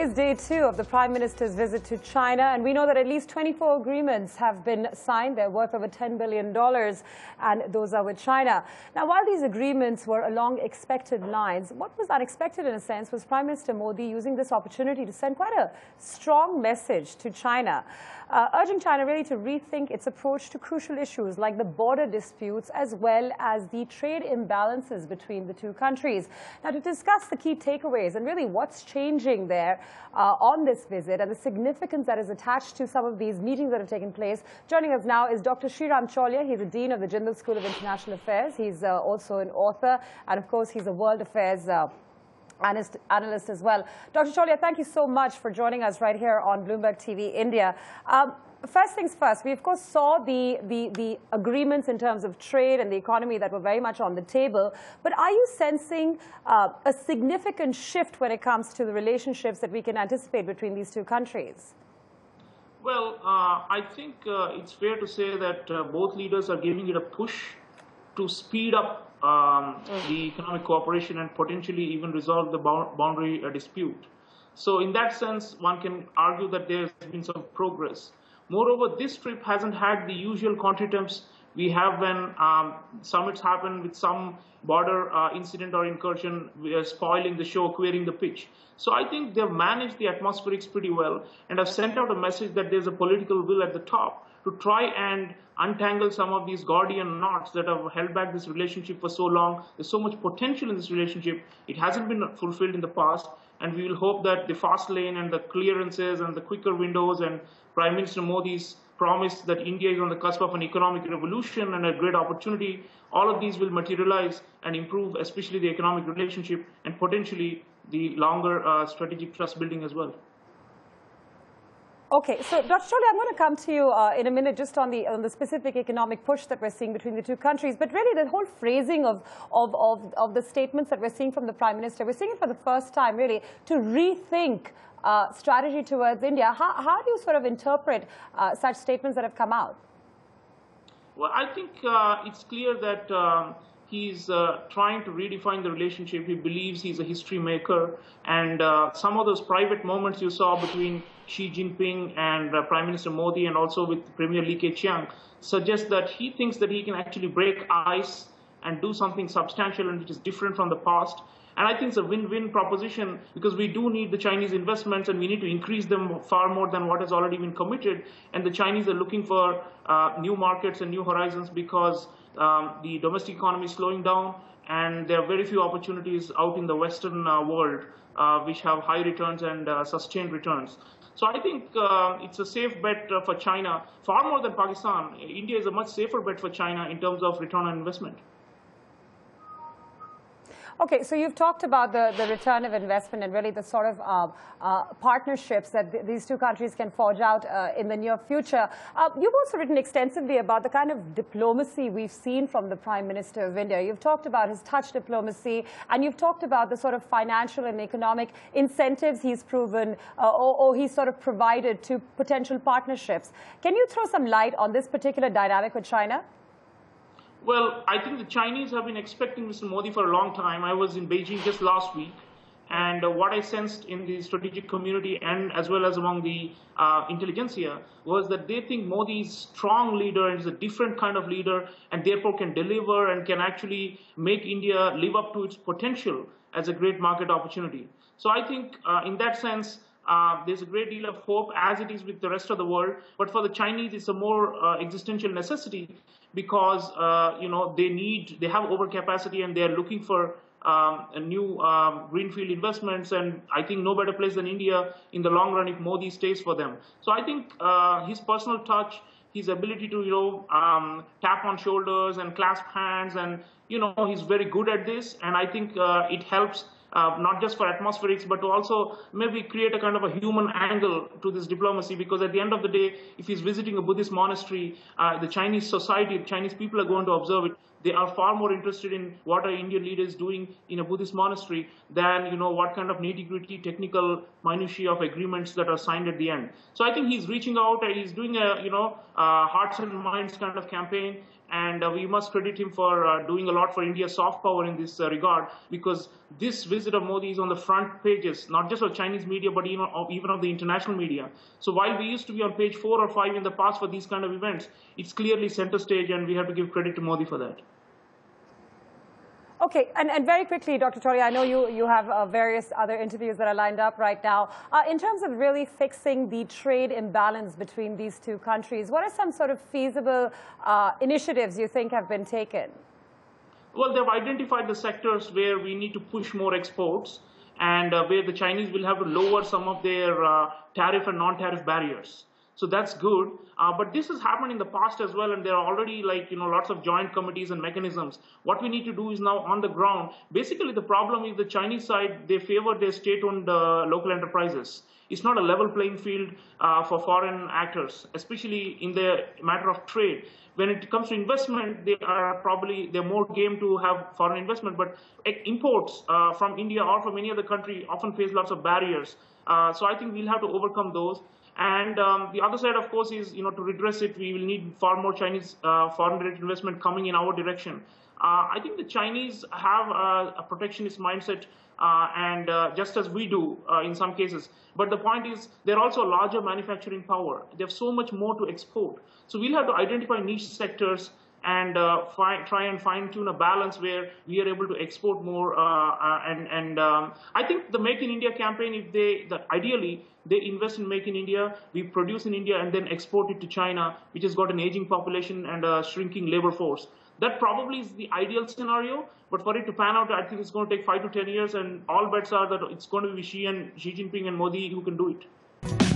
is day 2 of the Prime Minister's visit to China, and we know that at least 24 agreements have been signed. They're worth over $10 billion, and those are with China. Now, while these agreements were along expected lines, what was unexpected in a sense was Prime Minister Modi using this opportunity to send quite a strong message to China, urging China really to rethink its approach to crucial issues like the border disputes as well as the trade imbalances between the two countries. Now, to discuss the key takeaways and really what's changing there on this visit and the significance that is attached to some of these meetings that have taken place, joining us now is Dr. Sreeram Chaulia. He's the Dean of the Jindal School of International Affairs. He's also an author, and of course, he's a world affairs analyst as well. Dr. Chaulia, thank you so much for joining us right here on Bloomberg TV India. First things first, we of course saw the agreements in terms of trade and the economy that were very much on the table. But are you sensing a significant shift when it comes to the relationships that we can anticipate between these two countries? Well, I think it's fair to say that both leaders are giving it a push to speed up the economic cooperation and potentially even resolve the boundary dispute. So in that sense, one can argue that there's been some progress. Moreover, this trip hasn't had the usual contretemps we have when summits happen with some border incident or incursion spoiling the show, queering the pitch. So I think they've managed the atmospherics pretty well and have sent out a message that there's a political will at the top to try and untangle some of these Gordian knots that have held back this relationship for so long. There's so much potential in this relationship. It hasn't been fulfilled in the past. And we will hope that the fast lane and the clearances and the quicker windows and Prime Minister Modi's promise that India is on the cusp of an economic revolution and a great opportunity, all of these will materialize and improve, especially the economic relationship and potentially the longer strategic trust building as well. Okay, so Dr. Chaulia, I'm going to come to you in a minute just on the specific economic push that we're seeing between the two countries. But really, the whole phrasing of the statements that we're seeing from the Prime Minister, we're seeing it for the first time, really, to rethink strategy towards India. How do you sort of interpret such statements that have come out? Well, I think it's clear that he's trying to redefine the relationship. He believes he's a history maker. And some of those private moments you saw between Xi Jinping and Prime Minister Modi and also with Premier Li Keqiang suggest that he thinks that he can actually break ice and do something substantial and which is different from the past. And I think it's a win-win proposition because we do need the Chinese investments and we need to increase them far more than what has already been committed. And the Chinese are looking for new markets and new horizons because the domestic economy is slowing down and there are very few opportunities out in the Western world which have high returns and sustained returns. So I think it's a safe bet for China, far more than Pakistan. India is a much safer bet for China in terms of return on investment. Okay, so you've talked about the return of investment and really the sort of partnerships that these two countries can forge out in the near future. You've also written extensively about the kind of diplomacy we've seen from the Prime Minister of India. You've talked about his touch diplomacy, and you've talked about the sort of financial and economic incentives he's proven or he's sort of provided to potential partnerships. Can you throw some light on this particular dynamic with China? Well, I think the Chinese have been expecting Mr. Modi for a long time. I was in Beijing just last week, and what I sensed in the strategic community and as well as among the intelligentsia was that they think Modi is a strong leader and is a different kind of leader and therefore can deliver and can actually make India live up to its potential as a great market opportunity. So I think in that sense, there's a great deal of hope as it is with the rest of the world. But for the Chinese, it's a more existential necessity because they have overcapacity and they're looking for a new greenfield investments. And I think no better place than India in the long run if Modi stays for them. So I think his personal touch, his ability to tap on shoulders and clasp hands, and he's very good at this. And I think it helps. Not just for atmospherics, but to also maybe create a kind of a human angle to this diplomacy, because at the end of the day, if he's visiting a Buddhist monastery, the Chinese society, the Chinese people are going to observe it. They are far more interested in what are Indian leaders doing in a Buddhist monastery than, what kind of nitty-gritty technical minutiae of agreements that are signed at the end. So I think he's reaching out and he's doing a, hearts and minds kind of campaign. And we must credit him for doing a lot for India's soft power in this regard, because this visit of Modi is on the front pages, not just of Chinese media, but even of the international media. So while we used to be on page 4 or 5 in the past for these kind of events, it's clearly center stage, and we have to give credit to Modi for that. Okay, and very quickly, Dr. Chaulia, I know you have various other interviews that are lined up right now. In terms of really fixing the trade imbalance between these two countries, what are some sort of feasible initiatives you think have been taken? Well, they've identified the sectors where we need to push more exports, and where the Chinese will have to lower some of their tariff and non-tariff barriers. So that's good. But this has happened in the past as well, and there are already lots of joint committees and mechanisms. What we need to do is now on the ground. Basically, the problem is the Chinese side, they favor their state-owned local enterprises. It's not a level playing field for foreign actors, especially in the matter of trade. When it comes to investment, they're more game to have foreign investment, but imports from India or from any other country often face lots of barriers. So I think we'll have to overcome those. And the other side, of course, is to redress it, we will need far more Chinese foreign direct investment coming in our direction. I think the Chinese have a protectionist mindset, and just as we do in some cases. But the point is, they're also a larger manufacturing power. They have so much more to export. So we'll have to identify niche sectors and try and fine-tune a balance where we are able to export more. I think the Make in India campaign, ideally, they invest in Make in India, we produce in India, and then export it to China, which has got an aging population and a shrinking labor force. That probably is the ideal scenario, but for it to pan out, I think it's going to take 5 to 10 years, and all bets are that it's going to be Xi Jinping and Modi who can do it.